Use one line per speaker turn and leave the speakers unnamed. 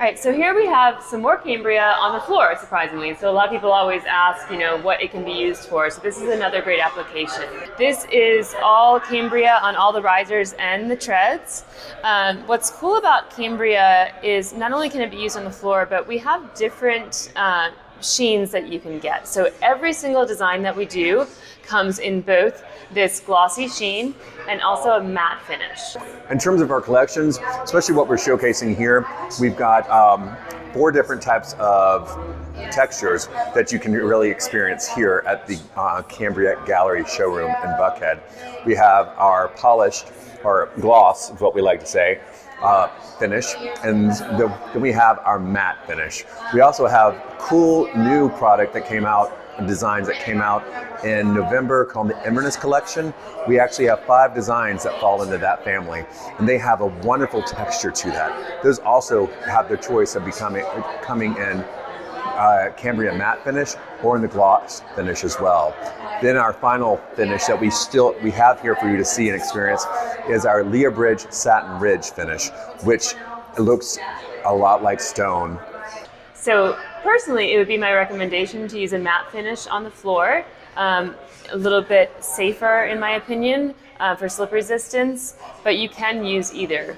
All right, so here we have some more Cambria on the floor, surprisingly. So a lot of people always ask, what it can be used for. So this is another great application. This is all Cambria on all the risers and the treads. What's cool about Cambria is not only can it be used on the floor, but we have different sheens that you can get. So every single design that we do comes in both this glossy sheen and also a matte finish.
In terms of our collections, especially what we're showcasing here, we've got 4 different types of textures that you can really experience here at the Cambria Gallery showroom in Buckhead. We have our polished, or gloss is what we like to say, finish, and then we have our matte finish. We also have cool new product that came out, designs that came out in November called the Inverness Collection. We actually have 5 designs that fall into that family, and they have a wonderful texture to that. Those also have the choice of coming in Cambria matte finish or in the gloss finish as well. Then our final finish that we have here for you to see and experience is our Leobridge Satin Ridge finish, which looks a lot like stone.
So personally, it would be my recommendation to use a matte finish on the floor. A little bit safer, in my opinion, for slip resistance, but you can use either.